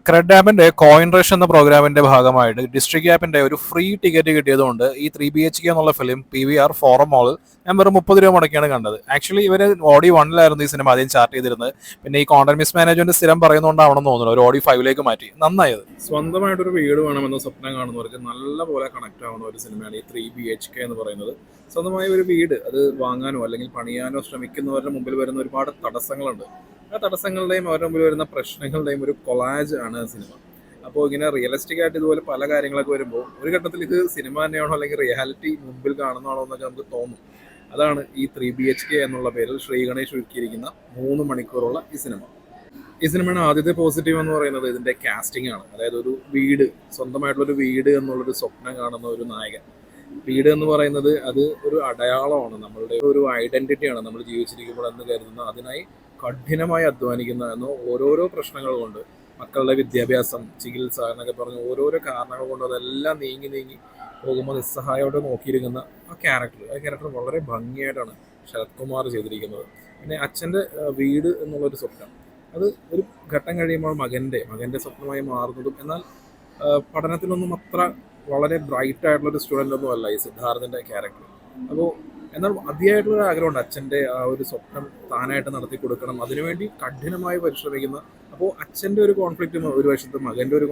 Cred ആപ്പിന്റെ coin rush എന്ന പ്രോഗ്രാമിന്റെ ഭാഗമായിട്ട് ഡിസ്ട്രിക്ട് ആപ്പിന്റെ ഒരു ഫ്രീ ടിക്കറ്റ് കിട്ടിയതുകൊണ്ട് ഈ 3BHK എന്നുള്ള ഫിലിം PVR ഫോറം മോളിൽ ഞാൻ വെറും 30 രൂപ മുടക്കിയാണ് കണ്ടത്. ആക്ച്വലി ഇവര് ഓഡി 1-ലായിരുന്നു ഈ സിനിമ ആദ്യം ചാർട്ട് ചെയ്തിരുന്നത്. പിന്നെ ഈ കോണ്ടന്റ് മിസ് മാനേജ്മെന്റ് സ്ഥിരം പറയുന്നതുകൊണ്ടാവണമെന്ന് തോന്നുന്നു ഒരു ഓഡി 5-ലേക്ക് മാറ്റി. നന്നായത്. സ്വന്തമായിട്ടൊരു വീട് വേണമെന്ന സ്വപ്നം കാണുന്നവർക്ക് നല്ല പോലെ കണക്ട് ആവുന്ന ഒരു സിനിമയാണ് ഈ 3BHK എന്ന് പറയുന്നത്. സ്വന്തമായ ഒരു വീട് അത് വാങ്ങാനോ അല്ലെങ്കിൽ പണിയാനോ ശ്രമിക്കുന്നവരുടെ മുമ്പിൽ വരുന്ന ഒരുപാട് തടസ്സങ്ങളുണ്ട്. ആ തടസ്സങ്ങളുടെയും അവരുടെ മുമ്പിൽ വരുന്ന പ്രശ്നങ്ങളുടെയും ഒരു കൊളാജ് ആണ് സിനിമ. അപ്പോൾ ഇങ്ങനെ റിയലിസ്റ്റിക് ആയിട്ട് ഇതുപോലെ പല കാര്യങ്ങളൊക്കെ വരുമ്പോൾ ഒരു ഘട്ടത്തിൽ ഇത് സിനിമ തന്നെയാണോ അല്ലെങ്കിൽ റിയാലിറ്റി മുമ്പിൽ കാണുന്നതാണോ എന്നൊക്കെ നമുക്ക് തോന്നും. അതാണ് ഈ 3BHK എന്നുള്ള പേരിൽ ശ്രീ ഗണേഷ് ഒരുക്കിയിരിക്കുന്ന 3 മണിക്കൂറുള്ള ഈ സിനിമ. ഈ സിനിമയുടെ ആദ്യത്തെ പോസിറ്റീവ് എന്ന് പറയുന്നത് ഇതിന്റെ കാസ്റ്റിംഗ് ആണ്. അതായത് ഒരു വീട്, സ്വന്തമായിട്ടുള്ളൊരു വീട് എന്നുള്ളൊരു സ്വപ്നം കാണുന്ന ഒരു നായകൻ. വീട് എന്ന് പറയുന്നത് അത് ഒരു അടയാളമാണ്, നമ്മളുടെ ഒരു ഐഡന്റിറ്റിയാണ്. നമ്മൾ ജീവിച്ചിരിക്കുമ്പോൾ എന്ന് കരുതുന്ന, അതിനായി കഠിനമായി അധ്വാനിക്കുന്ന എന്നോ ഓരോരോ പ്രശ്നങ്ങൾ കൊണ്ട്, മക്കളുടെ വിദ്യാഭ്യാസം, ചികിത്സ എന്നൊക്കെ പറഞ്ഞ് ഓരോരോ കാരണങ്ങൾ കൊണ്ട് അതെല്ലാം നീങ്ങി പോകുമ്പോൾ നിസ്സഹായോടെ നോക്കിയിരിക്കുന്ന ആ ക്യാരക്ടർ വളരെ ഭംഗിയായിട്ടാണ് ശരത് കുമാർ ചെയ്തിരിക്കുന്നത്. പിന്നെ അച്ഛൻ്റെ വീട് എന്നുള്ളൊരു സ്വപ്നം അത് ഒരു ഘട്ടം കഴിയുമ്പോൾ മകൻ്റെ സ്വപ്നമായി മാറുന്നതും, എന്നാൽ പഠനത്തിലൊന്നും അത്ര വളരെ ബ്രൈറ്റ് ആയിട്ടുള്ളൊരു സ്റ്റുഡൻ്റ് ഒന്നും അല്ല ഈ സിദ്ധാർത്ഥിൻ്റെ ക്യാരക്ടർ. അപ്പോൾ എന്നാൽ അതിയായിട്ടുള്ളൊരു ആഗ്രഹമുണ്ട് അച്ഛൻ്റെ ആ ഒരു സ്വപ്നം താനായിട്ട് നടത്തി കൊടുക്കണം, അതിനുവേണ്ടി കഠിനമായി പരിശ്രമിക്കുന്ന. അപ്പോൾ അച്ഛൻ്റെ ഒരു കോൺഫ്ലിക്റ്റ് ഒരു വശത്ത്, മകൻ്റെ ഒരു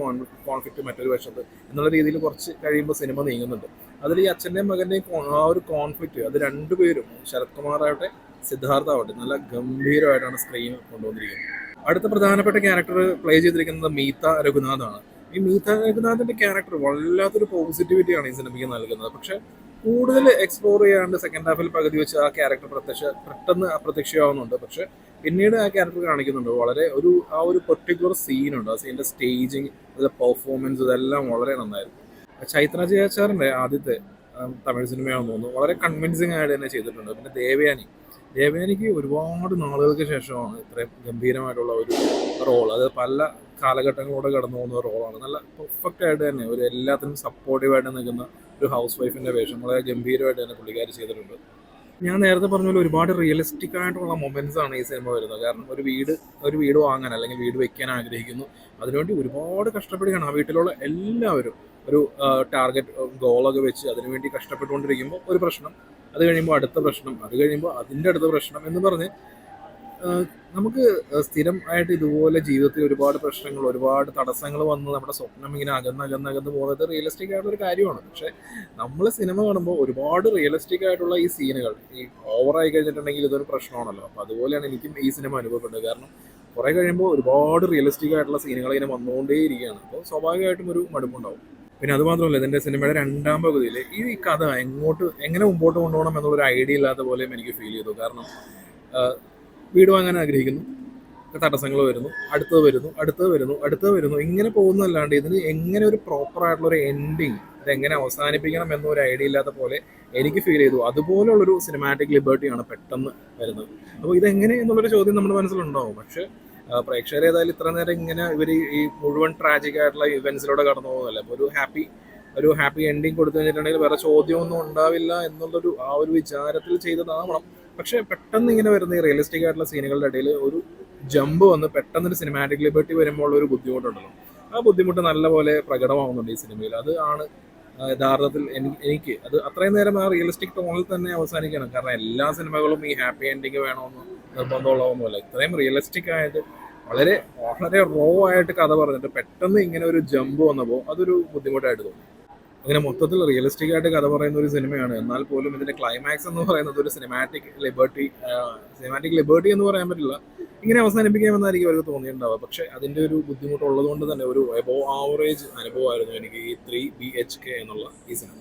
കോൺഫ്ലിക്റ്റ് മറ്റൊരു വശത്ത് എന്നുള്ള രീതിയിൽ കുറച്ച് കഴിയുമ്പോൾ സിനിമ നീങ്ങുന്നുണ്ട്. അതിൽ ഈ അച്ഛൻ്റെയും മകൻ്റെയും ആ ഒരു കോൺഫ്ലിക്റ്റ് അത് രണ്ടുപേരും, ശരത് കുമാറാവട്ടെ സിദ്ധാർത്ഥ ആവട്ടെ, നല്ല ഗംഭീരമായിട്ടാണ് സ്ക്രീനിൽ കൊണ്ടുവന്നിരിക്കുന്നത്. അടുത്ത പ്രധാനപ്പെട്ട ക്യാരക്ടർ പ്ലേ ചെയ്തിരിക്കുന്നത് മീത രഘുനാഥാണ്. ഈ മീത രഘുനാഥിന്റെ ക്യാരക്ടർ വല്ലാത്തൊരു പോസിറ്റിവിറ്റിയാണ് ഈ സിനിമയ്ക്ക് നൽകുന്നത്. പക്ഷെ കൂടുതൽ എക്സ്പ്ലോർ ചെയ്യാണ്ട് സെക്കൻഡ് ഹാഫിൽ പകുതി വെച്ച് ആ ക്യാരക്ടർ പെട്ടെന്ന് അപ്രത്യക്ഷമാവുന്നുണ്ട്. പക്ഷെ പിന്നീട് ആ ക്യാരക്ടർ കാണിക്കുന്നുണ്ട്. വളരെ ആ ഒരു പെർട്ടിക്കുലർ സീനുണ്ട്, ആ സീനിന്റെ സ്റ്റേജിങ്, അതിലെ പെർഫോമൻസ്, ഇതെല്ലാം വളരെ നന്നായിരുന്നു. ചൈത്ര ജയാചാറിന്റെ ആദ്യത്തെ തമിഴ് സിനിമയാണെന്ന് തോന്നുന്നു, വളരെ കൺവിൻസിങ് ആയിട്ട് തന്നെ ചെയ്തിട്ടുണ്ട്. പിന്നെ ദേവയാനിക്ക് ഒരുപാട് നാളുകൾക്ക് ശേഷമാണ് ഇത്രയും ഗംഭീരമായിട്ടുള്ള ഒരു റോൾ. അത് പല കാലഘട്ടങ്ങളിലൂടെ കടന്നു പോകുന്ന റോളാണ്. നല്ല പെർഫെക്റ്റ് ആയിട്ട് തന്നെ ഒരു എല്ലാത്തിനും സപ്പോർട്ടീവായിട്ട് നിൽക്കുന്ന ഒരു ഹൗസ് വൈഫിൻ്റെ വേഷം വളരെ ഗംഭീരമായിട്ട് തന്നെ പുള്ളിക്കാരി ചെയ്തിട്ടുണ്ട്. ഞാൻ നേരത്തെ പറഞ്ഞ പോലെ ഒരുപാട് റിയലിസ്റ്റിക് ആയിട്ടുള്ള മൊമെന്റ്സ് ആണ് ഈ സിനിമ വരുന്നത്. കാരണം ഒരു വീട് വാങ്ങാൻ അല്ലെങ്കിൽ വീട് വെക്കാൻ ആഗ്രഹിക്കുന്നു, അതിനുവേണ്ടി ഒരുപാട് കഷ്ടപ്പെടുകയാണ്. ആ വീട്ടിലുള്ള എല്ലാവരും ഒരു ടാർഗറ്റ് ഗോളൊക്കെ വെച്ച് അതിനുവേണ്ടി കഷ്ടപ്പെട്ടുകൊണ്ടിരിക്കുമ്പോൾ ഒരു പ്രശ്നം, അത് കഴിയുമ്പോൾ അടുത്ത പ്രശ്നം, അത് കഴിയുമ്പോൾ അതിൻ്റെ അടുത്ത പ്രശ്നം എന്ന് പറഞ്ഞ് നമുക്ക് സ്ഥിരം ആയിട്ട് ഇതുപോലെ ജീവിതത്തിൽ ഒരുപാട് പ്രശ്നങ്ങൾ, ഒരുപാട് തടസ്സങ്ങൾ വന്ന് നമ്മുടെ സ്വപ്നം ഇങ്ങനെ അകന്ന് പോകുന്നത് റിയലിസ്റ്റിക് ആയിട്ടുള്ളൊരു കാര്യമാണ്. പക്ഷെ നമ്മൾ സിനിമ കാണുമ്പോൾ ഒരുപാട് റിയലിസ്റ്റിക് ആയിട്ടുള്ള ഈ സീനുകൾ ഈ ഓവറായി കഴിഞ്ഞിട്ടുണ്ടെങ്കിൽ ഇതൊരു പ്രശ്നമാണല്ലോ. അപ്പോൾ അതുപോലെയാണ് എനിക്കും ഈ സിനിമ അനുഭവപ്പെട്ടത്. കാരണം കുറേ കഴിയുമ്പോൾ ഒരുപാട് റിയലിസ്റ്റിക് ആയിട്ടുള്ള സീനുകൾ ഇങ്ങനെ വന്നുകൊണ്ടേയിരിക്കുകയാണ്. അപ്പോൾ സ്വാഭാവികമായിട്ടും ഒരു മടുപ്പുണ്ടാവും. പിന്നെ അതുമാത്രമല്ല, ഇതിൻ്റെ സിനിമയുടെ 2ാം പകുതിയിൽ ഈ കഥ എങ്ങനെ മുമ്പോട്ട് കൊണ്ടുപോകണം എന്നുള്ളൊരു ഐഡിയ ഇല്ലാത്ത പോലെയും എനിക്ക് ഫീൽ ചെയ്തു. കാരണം വീട് വാങ്ങാൻ ആഗ്രഹിക്കുന്നു, തടസ്സങ്ങൾ വരുന്നു, അടുത്തത് വരുന്നു, ഇങ്ങനെ പോകുന്നതല്ലാണ്ട് ഇതിന് എങ്ങനെ ഒരു പ്രോപ്പർ ആയിട്ടുള്ള ഒരു എൻഡിങ്, ഇതെങ്ങനെ അവസാനിപ്പിക്കണം എന്നൊരു ഐഡിയ ഇല്ലാത്ത പോലെ എനിക്ക് ഫീൽ ചെയ്തു. അതുപോലുള്ളൊരു സിനിമാറ്റിക് ലിബർട്ടിയാണ് പെട്ടെന്ന് വരുന്നത്. അപ്പോൾ ഇതെങ്ങനെ എന്നുള്ളൊരു ചോദ്യം നമ്മുടെ മനസ്സിലുണ്ടാവും. പക്ഷെ പ്രേക്ഷകർ ഏതായാലും ഇത്ര നേരം ഇങ്ങനെ ഇവർ ഈ മുഴുവൻ ട്രാജിക് ആയിട്ടുള്ള ഇവന്റ്സിലൂടെ കടന്നു പോകുന്നതല്ലേ. അപ്പോൾ ഒരു ഹാപ്പി എൻഡിങ് കൊടുത്തു കഴിഞ്ഞിട്ടുണ്ടെങ്കിൽ വേറെ ചോദ്യമൊന്നും ഉണ്ടാവില്ല എന്നുള്ളൊരു ആ ഒരു വിചാരത്തിൽ ചെയ്തതാവണം. പക്ഷെ പെട്ടെന്ന് ഇങ്ങനെ വരുന്ന ഈ റിയലിസ്റ്റിക് ആയിട്ടുള്ള സീനുകളുടെ ഇടയിൽ ഒരു ജമ്പ് വന്ന് പെട്ടെന്നൊരു സിനിമാറ്റിക് ലിബർട്ടി വരുമ്പോൾ ഒരു ബുദ്ധിമുട്ടുണ്ടല്ലോ, ആ ബുദ്ധിമുട്ട് നല്ലപോലെ പ്രകടമാവുന്നുണ്ട് ഈ സിനിമയിൽ. അത് ആണ് യഥാർത്ഥത്തിൽ എനിക്ക് അത് അത്രയും നേരം ആ റിയലിസ്റ്റിക് ടോണിൽ തന്നെ അവസാനിക്കണം. കാരണം എല്ലാ സിനിമകളും ഈ ഹാപ്പി എൻഡിങ് വേണമെന്ന് നിർബന്ധമുള്ളതൊന്നുമല്ല. ഇത്രയും റിയലിസ്റ്റിക് ആയിട്ട് വളരെ റോ ആയിട്ട് കഥ പറഞ്ഞിട്ട് പെട്ടെന്ന് ഇങ്ങനെ ഒരു ജമ്പ് വന്നപ്പോൾ അതൊരു ബുദ്ധിമുട്ടായിട്ട് തോന്നി. അങ്ങനെ മൊത്തത്തിൽ റിയലിസ്റ്റിക് ആയിട്ട് കഥ പറയുന്ന ഒരു സിനിമയാണ്. എന്നാൽ പോലും ഇതിന്റെ ക്ലൈമാക്സ് എന്ന് പറയുന്നത് ഒരു സിനിമാറ്റിക് ലിബർട്ടി എന്ന് പറയാൻ പറ്റില്ല, ഇങ്ങനെ അവസാനിപ്പിക്കാമെന്നായിരിക്കും അവർക്ക് തോന്നിയിട്ടുണ്ടാവുക. പക്ഷെ അതിന്റെ ഒരു ബുദ്ധിമുട്ടുള്ളത് കൊണ്ട് തന്നെ ഒരു എബോവ് ആവറേജ് അനുഭവമായിരുന്നു എനിക്ക് ഈ 3BHK എന്നുള്ള ഈ സിനിമ.